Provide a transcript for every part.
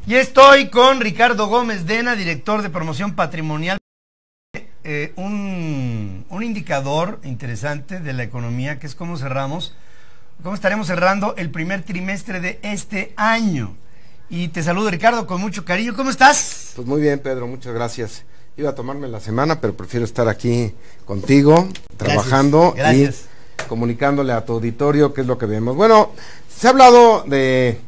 Y estoy con Ricardo Gómez Dena, director de promoción patrimonial. Un indicador interesante de la economía, que es cómo estaremos cerrando el primer trimestre de este año. Y te saludo, Ricardo, con mucho cariño. ¿Cómo estás? Pues muy bien, Pedro, muchas gracias. Iba a tomarme la semana, pero prefiero estar aquí contigo, trabajando y comunicándole a tu auditorio qué es lo que vemos. Bueno, se ha hablado de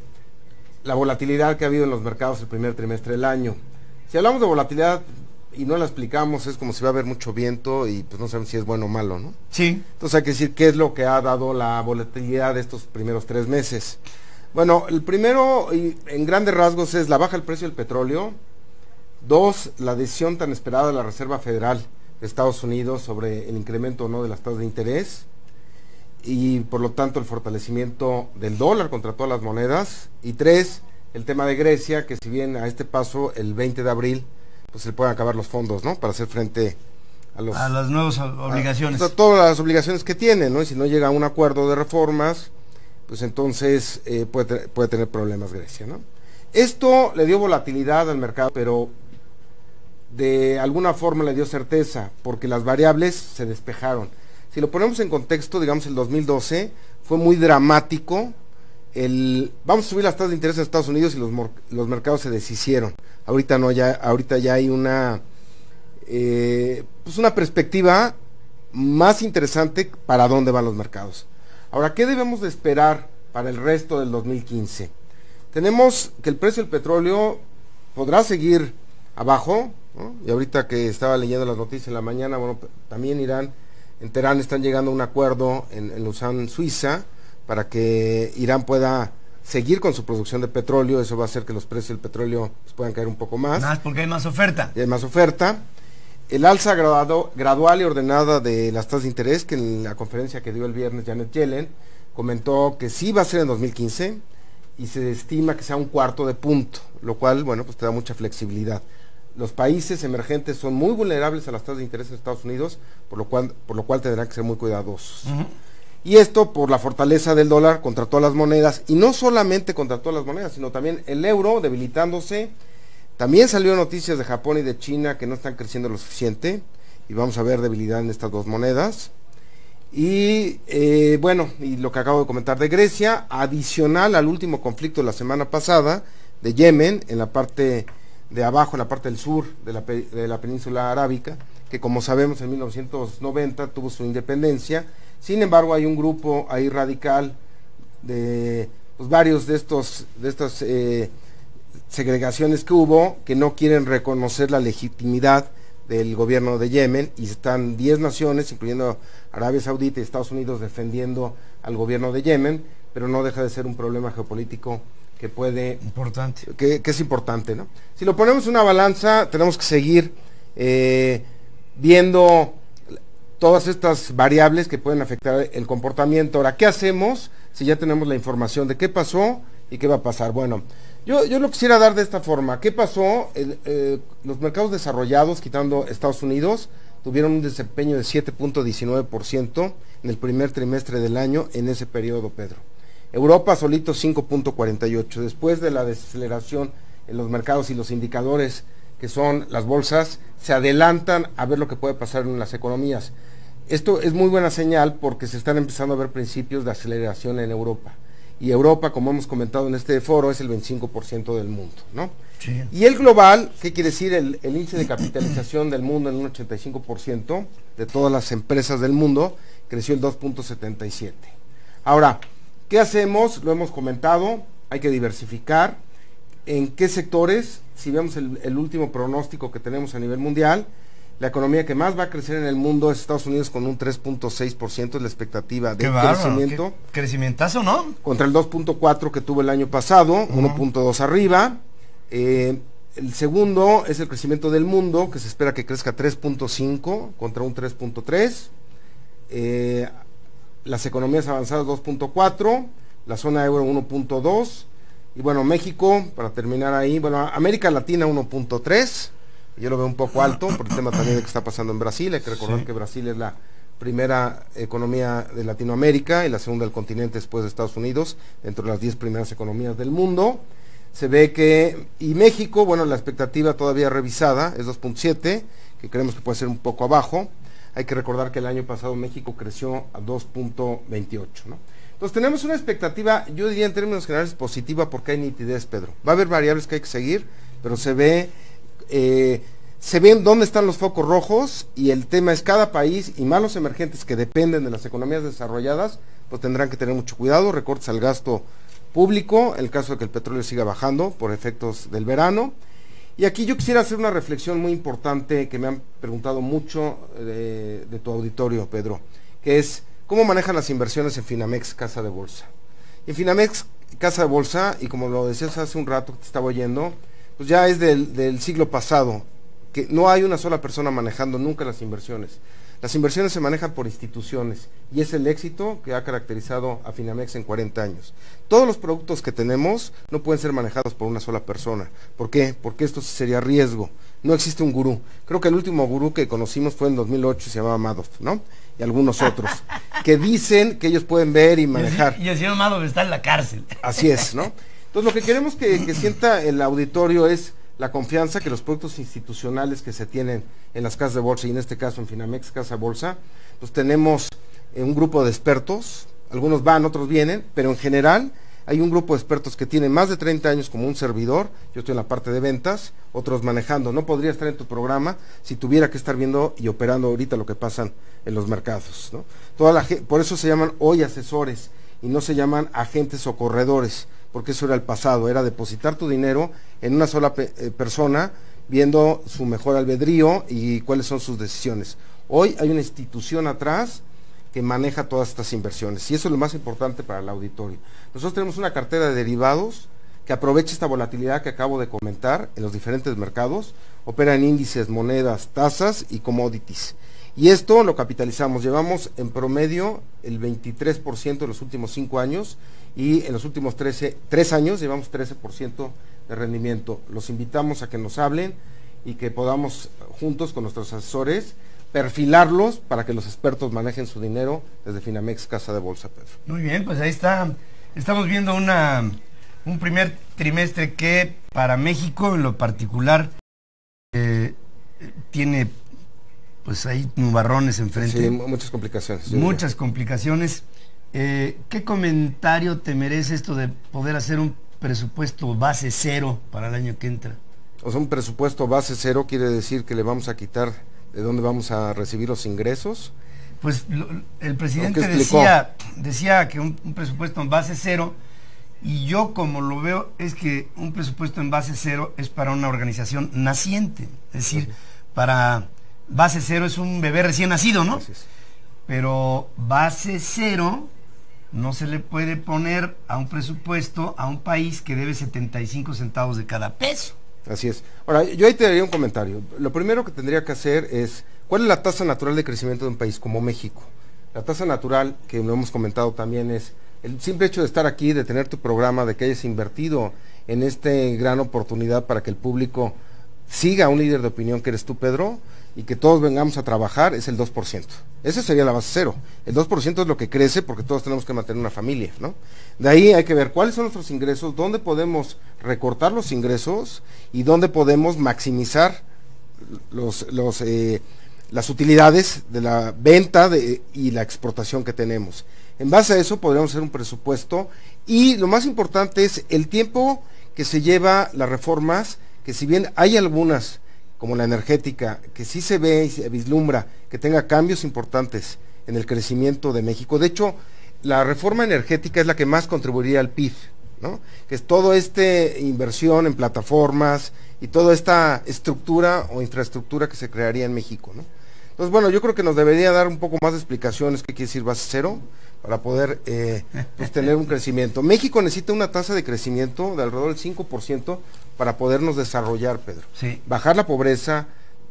la volatilidad que ha habido en los mercados el primer trimestre del año. Si hablamos de volatilidad y no la explicamos, es como si va a haber mucho viento y pues no sabemos si es bueno o malo, ¿no? Sí. Entonces hay que decir qué es lo que ha dado la volatilidad de estos primeros 3 meses. Bueno, el primero, y en grandes rasgos, es la baja del precio del petróleo. 2, la decisión tan esperada de la Reserva Federal de Estados Unidos sobre el incremento o no de las tasas de interés. Y por lo tanto el fortalecimiento del dólar contra todas las monedas. Y 3, el tema de Grecia, que si bien a este paso el 20 de abril pues se le pueden acabar los fondos, ¿no? Para hacer frente a las nuevas obligaciones. A todas las obligaciones que tiene, ¿no? Y si no llega a un acuerdo de reformas, pues entonces puede tener problemas Grecia, ¿no? Esto le dio volatilidad al mercado, pero de alguna forma le dio certeza, porque las variables se despejaron. Si lo ponemos en contexto, digamos el 2012 fue muy dramático. Vamos a subir las tasas de interés en Estados Unidos y los mercados se deshicieron. Ahorita no, ahorita ya hay una perspectiva más interesante para dónde van los mercados. Ahora, ¿qué debemos de esperar para el resto del 2015? Tenemos que el precio del petróleo podrá seguir abajo, ¿no? Y ahorita que estaba leyendo las noticias en la mañana, bueno, también en Teherán están llegando a un acuerdo en Lausanne, Suiza, para que Irán pueda seguir con su producción de petróleo. Eso va a hacer que los precios del petróleo pues, puedan caer un poco más. Más porque hay más oferta. Y hay más oferta. El alza gradual y ordenada de las tasas de interés, que en la conferencia que dio el viernes Janet Yellen comentó que sí va a ser en 2015 y se estima que sea 1/4 punto, lo cual, bueno, pues te da mucha flexibilidad. Los países emergentes son muy vulnerables a las tasas de interés en Estados Unidos, por lo cual tendrán que ser muy cuidadosos. Y esto por la fortaleza del dólar contra todas las monedas, y no solamente contra todas las monedas, sino también el euro debilitándose. También salió noticias de Japón y de China que no están creciendo lo suficiente, y vamos a ver debilidad en estas dos monedas. Y bueno, y lo que acabo de comentar de Grecia, adicional al último conflicto de la semana pasada, de Yemen, en la parte de abajo, en la parte del sur de la península arábica, que como sabemos en 1990 tuvo su independencia. Sin embargo, hay un grupo ahí radical de pues, varios de estas segregaciones que hubo, que no quieren reconocer la legitimidad del gobierno de Yemen, y están 10 naciones, incluyendo Arabia Saudita y Estados Unidos, defendiendo al gobierno de Yemen, pero no deja de ser un problema geopolítico que es importante, ¿no? Si lo ponemos en una balanza, tenemos que seguir viendo todas estas variables que pueden afectar el comportamiento. Ahora, ¿qué hacemos si ya tenemos la información de qué pasó y qué va a pasar? Bueno, yo lo quisiera dar de esta forma. ¿Qué pasó? Los mercados desarrollados, quitando Estados Unidos, tuvieron un desempeño de 7.19% en el primer trimestre del año en ese periodo, Pedro. Europa solito 5.48%. Después de la desaceleración en los mercados y los indicadores que son las bolsas, se adelantan a ver lo que puede pasar en las economías. Esto es muy buena señal porque se están empezando a ver principios de aceleración en Europa. Y Europa, como hemos comentado en este foro, es el 25% del mundo, ¿no? Sí. Y el global, ¿qué quiere decir? El índice de capitalización del mundo en un 85% de todas las empresas del mundo, creció el 2.77%. Ahora, ¿qué hacemos? Lo hemos comentado, hay que diversificar. ¿En qué sectores? Si vemos el último pronóstico que tenemos a nivel mundial, la economía que más va a crecer en el mundo es Estados Unidos con un 3.6%, es la expectativa de crecimiento. Qué crecimientazo, ¿no? Contra el 2.4% que tuvo el año pasado, 1.2% arriba. El segundo es el crecimiento del mundo, que se espera que crezca 3.5% contra un 3.3%. Las economías avanzadas 2.4%, la zona euro 1.2%. Y bueno, México, para terminar ahí, bueno, América Latina 1.3%, yo lo veo un poco alto por el tema también de que está pasando en Brasil. Hay que recordar que Brasil es la primera economía de Latinoamérica y la segunda del continente después de Estados Unidos, dentro de las 10 primeras economías del mundo. se ve que, y México, bueno, la expectativa todavía revisada es 2.7, que creemos que puede ser un poco abajo. Hay que recordar que el año pasado México creció a 2.28, ¿no? Entonces tenemos una expectativa, yo diría en términos generales positiva, porque hay nitidez, Pedro. Va a haber variables que hay que seguir, pero se ven dónde están los focos rojos, y el tema es cada país, y más los emergentes que dependen de las economías desarrolladas, pues tendrán que tener mucho cuidado, recortes al gasto público, en el caso de que el petróleo siga bajando por efectos del verano. Y aquí yo quisiera hacer una reflexión muy importante que me han preguntado mucho de tu auditorio, Pedro, que es cómo manejan las inversiones en Finamex Casa de Bolsa. En Finamex Casa de Bolsa, y como lo decías hace un rato que te estaba oyendo, pues ya es del siglo pasado, que no hay una sola persona manejando nunca las inversiones. Las inversiones se manejan por instituciones, y es el éxito que ha caracterizado a Finamex en 40 años. Todos los productos que tenemos no pueden ser manejados por una sola persona. ¿Por qué? Porque esto sería riesgo. No existe un gurú. Creo que el último gurú que conocimos fue en 2008, se llamaba Madoff, ¿no? Y algunos otros, que dicen que ellos pueden ver y manejar. Y el señor Madoff está en la cárcel. Así es, ¿no? Entonces lo que queremos que sienta el auditorio es la confianza que los productos institucionales que se tienen en las casas de bolsa, y en este caso en Finamex Casa de Bolsa, pues tenemos un grupo de expertos, algunos van, otros vienen, pero en general hay un grupo de expertos que tienen más de 30 años como un servidor. Yo estoy en la parte de ventas, otros manejando. No podría estar en tu programa si tuviera que estar viendo y operando ahorita lo que pasan en los mercados, ¿no? Por eso se llaman hoy asesores y no se llaman agentes o corredores, porque eso era el pasado, era depositar tu dinero en una sola persona, viendo su mejor albedrío y cuáles son sus decisiones. Hoy hay una institución atrás que maneja todas estas inversiones, y eso es lo más importante para el auditorio. Nosotros tenemos una cartera de derivados que aprovecha esta volatilidad que acabo de comentar en los diferentes mercados, opera en índices, monedas, tasas y commodities. Y esto lo capitalizamos, llevamos en promedio el 23% en los últimos 5 años, y en los últimos 3 años llevamos 13% de rendimiento. Los invitamos a que nos hablen y que podamos juntos con nuestros asesores perfilarlos para que los expertos manejen su dinero desde Finamex Casa de Bolsa, Pedro. Muy bien, pues ahí está. Estamos viendo un primer trimestre que para México en lo particular tiene pues ahí nubarrones enfrente. Sí, muchas complicaciones. Muchas complicaciones. ¿Qué comentario te merece esto de poder hacer un presupuesto base cero para el año que entra? O sea, un presupuesto base cero quiere decir que le vamos a quitar de dónde vamos a recibir los ingresos. Pues el presidente decía que un presupuesto en base cero, y yo como lo veo es que un presupuesto en base cero es para una organización naciente, es decir, para base cero es un bebé recién nacido, ¿no? Pero base cero no se le puede poner a un presupuesto a un país que debe 75 centavos de cada peso. Así es. Ahora, yo ahí te daría un comentario. Lo primero que tendría que hacer es, ¿cuál es la tasa natural de crecimiento de un país como México? La tasa natural, que lo hemos comentado también, es el simple hecho de estar aquí, de tener tu programa, de que hayas invertido en esta gran oportunidad para que el público siga a un líder de opinión que eres tú, Pedro, y que todos vengamos a trabajar, es el 2%. Esa sería la base cero. El 2% es lo que crece porque todos tenemos que mantener una familia, ¿no? De ahí hay que ver cuáles son nuestros ingresos, dónde podemos recortar los ingresos y dónde podemos maximizar las utilidades de la venta y la exportación que tenemos. En base a eso podríamos hacer un presupuesto, y lo más importante es el tiempo que se lleva las reformas, que si bien hay algunas como la energética, que sí se ve y se vislumbra que tenga cambios importantes en el crecimiento de México. De hecho, la reforma energética es la que más contribuiría al PIB, ¿no? Que es toda esta inversión en plataformas y toda esta estructura o infraestructura que se crearía en México, ¿no? Entonces, bueno, yo creo que nos debería dar un poco más de explicaciones qué quiere decir base cero para poder pues tener un crecimiento. México necesita una tasa de crecimiento de alrededor del 5% para podernos desarrollar, Pedro. Sí. Bajar la pobreza,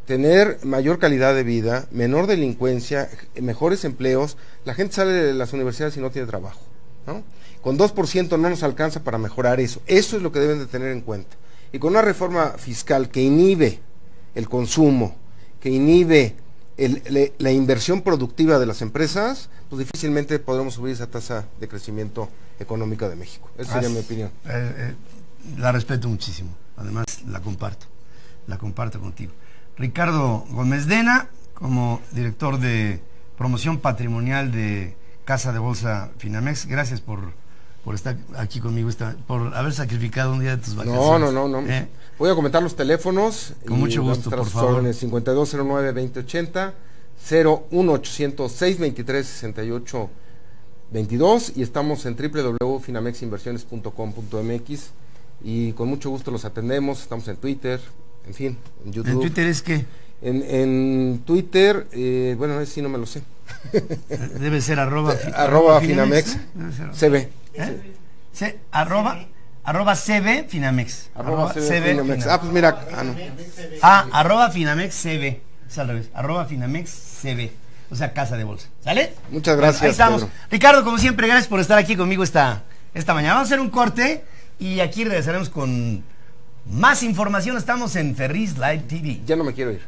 tener mayor calidad de vida, menor delincuencia, mejores empleos. La gente sale de las universidades y no tiene trabajo, ¿no? Con 2% no nos alcanza para mejorar eso. Eso es lo que deben de tener en cuenta. Y con una reforma fiscal que inhibe el consumo, que inhibe la inversión productiva de las empresas, pues difícilmente podremos subir esa tasa de crecimiento económica de México. Esa sería mi opinión. la respeto muchísimo. Además, la comparto contigo. Ricardo Gómez Dena, como director de promoción patrimonial de Casa de Bolsa Finamex, gracias por estar aquí conmigo, por haber sacrificado un día de tus vacaciones. No. Voy a comentar los teléfonos. Con mucho gusto, por favor. 5209-2080, 01800-623-6822 y estamos en www.finamexinversiones.com.mx y con mucho gusto los atendemos. Estamos en Twitter, en fin, en YouTube. ¿En Twitter es qué? En Twitter, bueno, ese sí no me lo sé. Debe ser arroba Finamex CB. Arroba CB Finamex. Arroba CB Finamex. Pues mira. No. Arroba Finamex CB. Es al revés. Arroba Finamex CB. O sea, Casa de Bolsa. ¿Sale? Muchas gracias. Ahí estamos. Pedro. Ricardo, como siempre, gracias por estar aquí conmigo esta mañana. Vamos a hacer un corte y aquí regresaremos con más información. Estamos en Ferris Live TV. Ya no me quiero ir.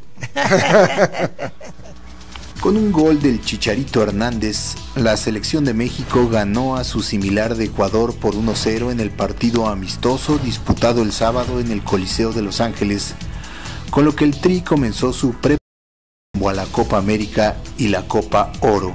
Con un gol del Chicharito Hernández, la selección de México ganó a su similar de Ecuador por 1-0 en el partido amistoso disputado el sábado en el Coliseo de Los Ángeles, con lo que el Tri comenzó su preparación a la Copa América y la Copa Oro.